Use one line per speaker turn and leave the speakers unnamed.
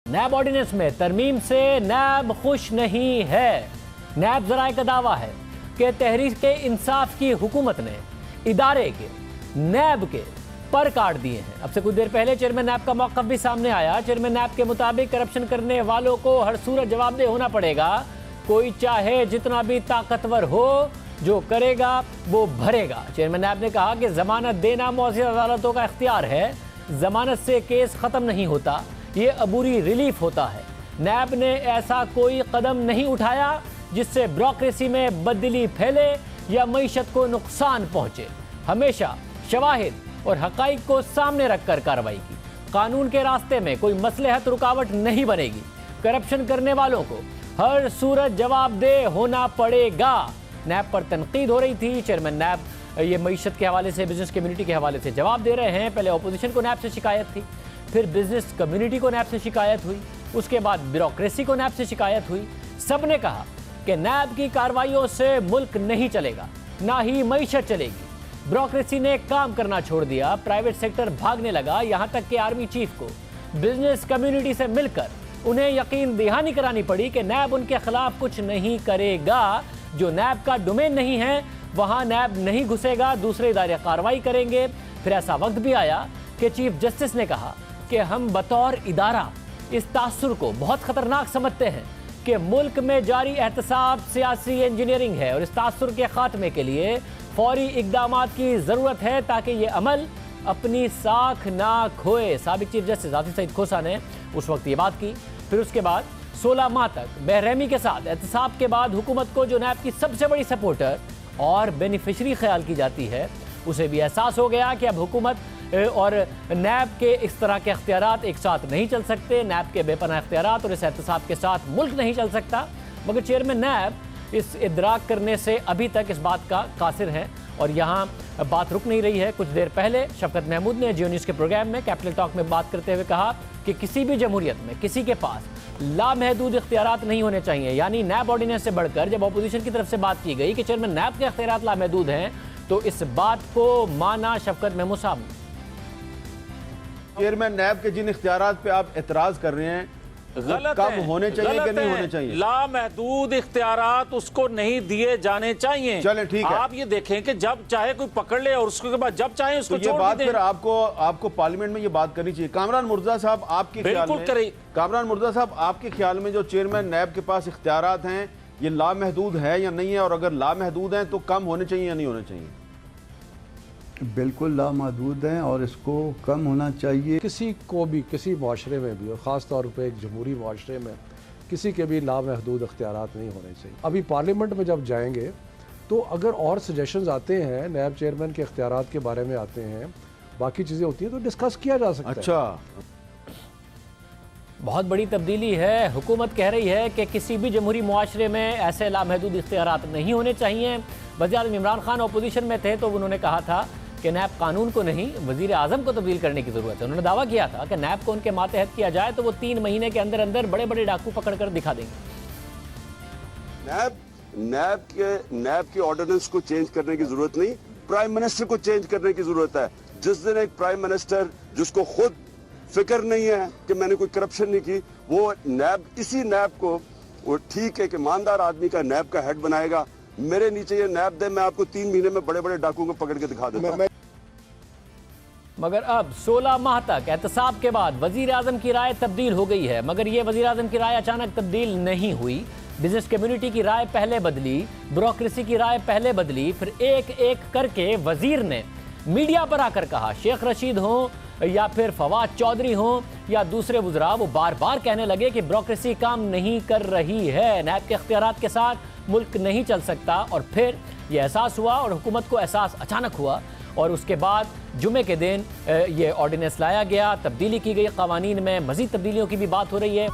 नैब ordinance में तरमीम से नैब खुश नहीं है। नैब जराए का दावा है कि तहरीक इंसाफ की हुकूमत ने इदारे के नैब के पर काट दिए हैं। अब से कुछ देर पहले चेयरमैन नैब का मौक़िफ़ भी सामने आया। चेयरमैन नैब के मुताबिक करप्शन करने वालों को हर सूरत जवाबदेह होना पड़ेगा। कोई चाहे जितना भी ताकतवर हो, जो करेगा वो भरेगा। चेयरमैन नैब ने कहा कि जमानत देना मौज़ूद अदालतों का इख्तियार है। जमानत से केस खत्म नहीं होता, ये अबूरी रिलीफ होता है। नैब ने ऐसा कोई कदम नहीं उठाया जिससे ब्यूरोक्रेसी में बदली फैले या मईशत को नुकसान पहुंचे। हमेशा शवाहिद और हकाइक को सामने रखकर कार्रवाई की। कानून के रास्ते में कोई मसलहत रुकावट नहीं बनेगी। करप्शन करने वालों को हर सूरत जवाबदेह होना पड़ेगा। नैब पर तनकीद हो रही थी। चेयरमैन नैब ये मईशत के हवाले से, बिजनेस कम्युनिटी के हवाले से जवाब दे रहे हैं। पहले अपोजिशन को नैब से शिकायत थी, फिर बिजनेस कम्युनिटी को नैब से शिकायत हुई, उसके बाद ब्यूरोक्रेसी को नैब से शिकायत हुई। सब ने कहा कि नैब की कार्रवाइयों से मुल्क नहीं चलेगा, ना ही मईशत चलेगी। ब्यूरोक्रेसी ने काम करना छोड़ दिया, प्राइवेट सेक्टर भागने लगा। यहां तक कि आर्मी चीफ को बिजनेस कम्युनिटी से मिलकर उन्हें यकीन दहानी करानी पड़ी कि नैब उनके खिलाफ कुछ नहीं करेगा। जो नैब का डोमेन नहीं है वहां नैब नहीं घुसेगा, दूसरे इदारे कार्रवाई करेंगे। फिर ऐसा वक्त भी आया कि चीफ जस्टिस ने कहा कि हम बतौर इदारा इस तासुर को बहुत खतरनाक समझते हैं कि मुल्क में जारी एहतसाब सियासी इंजीनियरिंग है और इस तासुर के खात्मे के लिए फौरी इकदामात की ज़रूरत है ताकि ये अमल अपनी साख ना खोए। साबिक चीफ जस्टिस आतिफ सईद खोसा ने उस वक्त ये बात की। फिर उसके बाद 16 माह तक बेरहमी के साथ एहतसाब के बाद हुकूमत को जो नैब की सबसे बड़ी सपोर्टर और बेनिफिशरी ख्याल की जाती है, उसे भी एहसास हो गया कि अब हुकूमत और नैब के इस तरह के इख्तियारात एक साथ नहीं चल सकते। नैब के बेपनाह इख्तियारात और इस एहतसाब के साथ मुल्क नहीं चल सकता। मगर चेयरमैन नैब इस इदराक करने से अभी तक इस बात का कासिर है और यहाँ बात रुक नहीं रही है। कुछ देर पहले शफकत महमूद ने जियो न्यूज़ के प्रोग्राम में कैपिटल टॉक में बात करते हुए कहा कि किसी भी जमहूरियत में किसी के पास लामहदूद इख्तियारात नहीं होने चाहिए। यानी नैब ऑर्डिनेंस से बढ़कर जब अपोजिशन की तरफ से बात की गई कि चेयरमैन नैब के इख्तियारात लामहदूद हैं, तो इस बात को माना शफकत महमूद साहब।
चेयरमैन नैब के जिन इख्तियारात पे आप एतराज कर रहे हैं,
गलत
कब
है,
होने चाहिए कि नहीं होने चाहिए?
लामहदूद इख्तियारात उसको नहीं दिए जाने चाहिए।
चलें ठीक है।
आप ये देखें कि जब चाहे कोई पकड़ ले और उसके बाद जब चाहे उसको
तो ये बात फिर आपको पार्लियामेंट में ये बात करनी चाहिए। कामरान मुर्तजा साहब, आपके ख्याल में, कामरान मुर्तजा साहब, आपके ख्याल में जो चेयरमैन नैब के पास इख्तियारात हैं, ये लामहदूद है या नहीं है? और अगर लामहदूद हैं तो कम होने चाहिए या नहीं होने चाहिए?
बिल्कुल लामहदूद हैं और इसको कम होना चाहिए।
किसी को भी किसी माशरे में भी और ख़ास तौर पर एक जमहूरी माशरे में किसी के भी लामहदूद इख्तियारात नहीं होने चाहिए। अभी पार्लियामेंट में जब जाएंगे तो अगर और सजेशंस आते हैं, नैब चेयरमैन के इख्तियारात के बारे में आते हैं, बाकी चीज़ें होती हैं, तो डिस्कस किया जा सकता है।
अच्छा,
बहुत बड़ी तब्दीली है। हुकूमत कह रही है कि किसी भी जमहूरी मुआशरे में ऐसे लामहदूद इख्तियारात नहीं होने चाहिए। वज़ीर-ए-आज़म इमरान खान अपोजिशन में थे तो उन्होंने कहा था कि नैब कानून को नहीं, वज़ीर आज़म को तब्दील करने की ज़रूरत है। उन्होंने दावा किया था कि नैब को उनके मातहत किया जाए तो वो 3 महीने के अंदर अंदर बड़े बड़े डाकू पकड़ कर दिखा देंगे।
नैब के ऑर्डिनेंस को चेंज करने की जरूरत नहीं, प्राइम मिनिस्टर को चेंज करने की जरूरत है। जिस दिन एक प्राइम मिनिस्टर जिसको खुद फिक्र नहीं है कि मैंने कोई करप्शन नहीं की, वो नैब, इसी नैब को वो ठीक है कि ईमानदार आदमी का नैब का हेड बनाएगा। मेरे नीचे ये नैब दे, मैं आपको 3 महीने में बड़े बड़े डाकुओं को पकड़ के दिखा देता हूं।
मगर अब 16 माह तक एहतसाब के बाद वज़ीर आज़म की राय तब्दील हो गई है। मगर ये वज़ीर आज़म की राय अचानक तब्दील नहीं हुई। बिजनेस कम्युनिटी की राय पहले बदली, ब्यूरोक्रेसी की राय पहले बदली, फिर एक एक करके वज़ीर ने मीडिया पर आकर कहा, शेख रशीद हो या फिर फवाद चौधरी हो या दूसरे वज़रा, वो बार बार कहने लगे कि ब्यूरोक्रेसी काम नहीं कर रही है, नैब के इख्तियारात के साथ मुल्क नहीं चल सकता। और फिर ये एहसास हुआ और हुकूमत को एहसास अचानक हुआ और उसके बाद जुमे के दिन ये ऑर्डिनेंस लाया गया, तब्दीली की गई, क़वानीन में मज़ीद तब्दीलियों की भी बात हो रही है।